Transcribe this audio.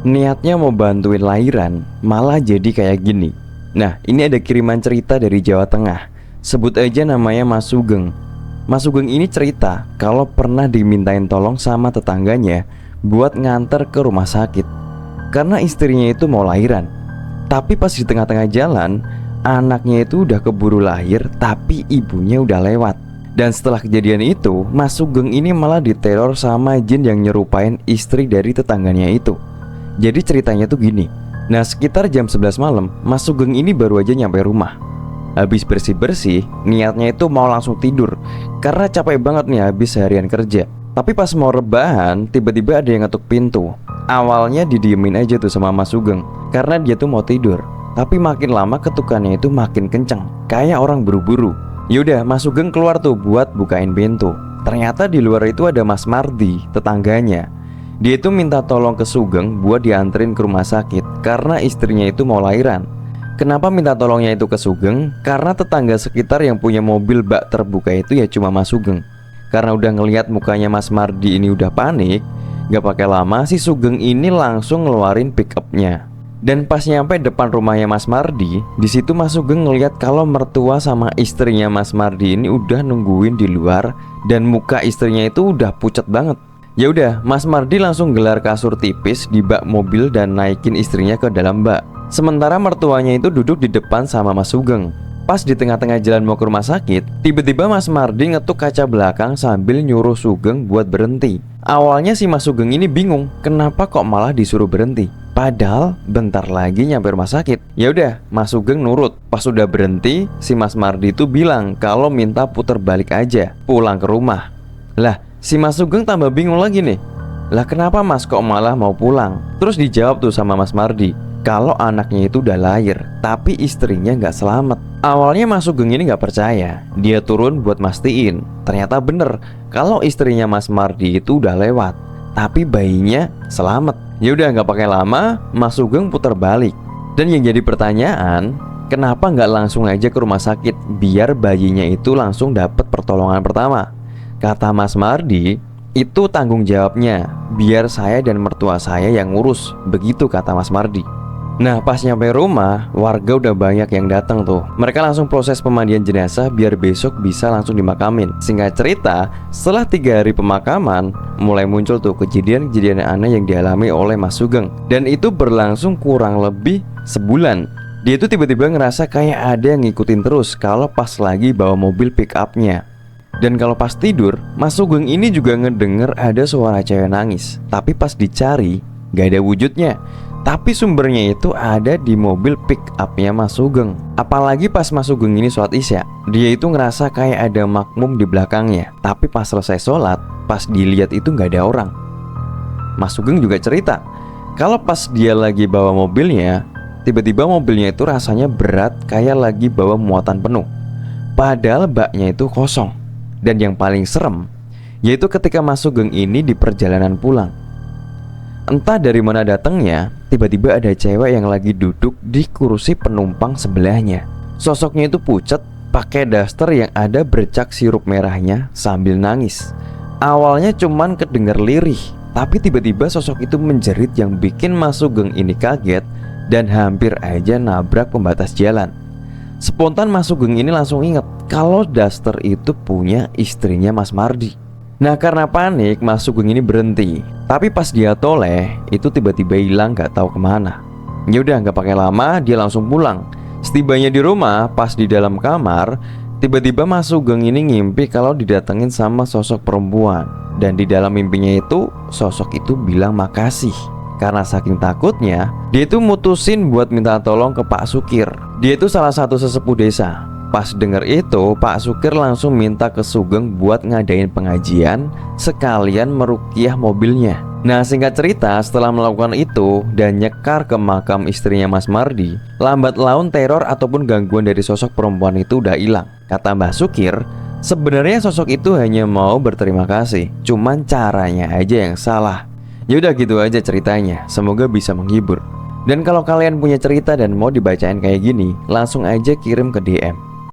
Niatnya mau bantuin lahiran, malah jadi kayak gini. Nah, ini ada kiriman cerita dari Jawa Tengah. Sebut aja namanya Mas Sugeng. Mas Sugeng ini cerita kalau pernah dimintain tolong sama tetangganya buat nganter ke rumah sakit karena istrinya itu mau lahiran. Tapi pas di tengah-tengah jalan, anaknya itu udah keburu lahir tapi ibunya udah lewat. Dan setelah kejadian itu, Mas Sugeng ini malah diteror sama jin yang nyerupain istri dari tetangganya itu. Jadi ceritanya tuh gini. Nah, sekitar jam 11 malam, Mas Sugeng ini baru aja nyampe rumah. Habis bersih-bersih, niatnya itu mau langsung tidur karena capek banget nih habis seharian kerja. Tapi pas mau rebahan, tiba-tiba ada yang ngetuk pintu. Awalnya didiemin aja tuh sama Mas Sugeng karena dia tuh mau tidur. Tapi makin lama ketukannya itu makin kenceng, kayak orang buru-buru. Yaudah, Mas Sugeng keluar tuh buat bukain pintu. Ternyata di luar itu ada Mas Mardi, tetangganya. Dia itu minta tolong ke Sugeng buat dianterin ke rumah sakit karena istrinya itu mau lahiran. Kenapa minta tolongnya itu ke Sugeng? Karena tetangga sekitar yang punya mobil bak terbuka itu ya cuma Mas Sugeng. Karena udah ngelihat mukanya Mas Mardi ini udah panik, gak pakai lama si Sugeng ini langsung ngeluarin pick up-nya. Dan pas nyampe depan rumahnya Mas Mardi, di situ Mas Sugeng ngelihat kalau mertua sama istrinya Mas Mardi ini udah nungguin di luar dan muka istrinya itu udah pucat banget. Ya udah, Mas Mardi langsung gelar kasur tipis di bak mobil dan naikin istrinya ke dalam bak. Sementara mertuanya itu duduk di depan sama Mas Sugeng. Pas di tengah-tengah jalan mau ke rumah sakit, tiba-tiba Mas Mardi ngetuk kaca belakang sambil nyuruh Sugeng buat berhenti. Awalnya si Mas Sugeng ini bingung, kenapa kok malah disuruh berhenti? Padahal bentar lagi nyampe rumah sakit. Ya udah, Mas Sugeng nurut. Pas udah berhenti, si Mas Mardi itu bilang kalau minta puter balik aja, pulang ke rumah. Lah, si Mas Sugeng tambah bingung lagi nih. Lah kenapa Mas kok malah mau pulang? Terus dijawab tuh sama Mas Mardi kalau anaknya itu udah lahir, tapi istrinya nggak selamat. Awalnya Mas Sugeng ini nggak percaya. Dia turun buat mastiin. Ternyata bener kalau istrinya Mas Mardi itu udah lewat, tapi bayinya selamat. Ya udah, nggak pakai lama, Mas Sugeng putar balik. Dan yang jadi pertanyaan, kenapa nggak langsung aja ke rumah sakit biar bayinya itu langsung dapat pertolongan pertama? Kata Mas Mardi, itu tanggung jawabnya, biar saya dan mertua saya yang ngurus. Begitu kata Mas Mardi. Nah, pas nyampe rumah, warga udah banyak yang datang tuh. Mereka langsung proses pemandian jenazah biar besok bisa langsung dimakamin. Singkat cerita, setelah 3 hari pemakaman, mulai muncul tuh kejadian-kejadian aneh yang dialami oleh Mas Sugeng. Dan itu berlangsung kurang lebih sebulan. Dia tuh tiba-tiba ngerasa kayak ada yang ngikutin terus kalau pas lagi bawa mobil pick up-nya. Dan kalau pas tidur, Mas Sugeng ini juga ngedenger ada suara cewek nangis. Tapi pas dicari, gak ada wujudnya. Tapi sumbernya itu ada di mobil pick up-nya Mas Sugeng. Apalagi pas Mas Sugeng ini sholat isya, dia itu ngerasa kayak ada makmum di belakangnya. Tapi pas selesai sholat, pas dilihat itu gak ada orang. Mas Sugeng juga cerita kalau pas dia lagi bawa mobilnya, tiba-tiba mobilnya itu rasanya berat kayak lagi bawa muatan penuh. Padahal baknya itu kosong. Dan yang paling serem, yaitu ketika Mas Sugeng ini di perjalanan pulang. Entah dari mana datangnya, tiba-tiba ada cewek yang lagi duduk di kursi penumpang sebelahnya. Sosoknya itu pucat, pakai daster yang ada bercak sirup merahnya sambil nangis. Awalnya cuman kedengar lirih, tapi tiba-tiba sosok itu menjerit yang bikin Mas Sugeng ini kaget dan hampir aja nabrak pembatas jalan. Spontan Mas Sugeng ini langsung ingat kalau daster itu punya istrinya Mas Mardi. Nah, karena panik, Mas Sugeng ini berhenti. Tapi pas dia toleh, itu tiba-tiba hilang gak tahu kemana. Ya udah, gak pakai lama, dia langsung pulang. Setibanya di rumah, pas di dalam kamar, tiba-tiba Mas Sugeng ini ngimpi kalau didatengin sama sosok perempuan. Dan di dalam mimpinya itu, sosok itu bilang makasih. Karena saking takutnya, dia itu mutusin buat minta tolong ke Pak Sukir. Dia itu salah satu sesepuh desa. Pas denger itu, Pak Sukir langsung minta ke Sugeng buat ngadain pengajian sekalian meruqyah mobilnya. Nah, singkat cerita, setelah melakukan itu dan nyekar ke makam istrinya Mas Mardi, lambat laun teror ataupun gangguan dari sosok perempuan itu udah hilang. Kata Mbah Sukir, sebenarnya sosok itu hanya mau berterima kasih, cuman caranya aja yang salah. Ya udah, gitu aja ceritanya, semoga bisa menghibur. Dan kalau kalian punya cerita dan mau dibacain kayak gini, langsung aja kirim ke DM.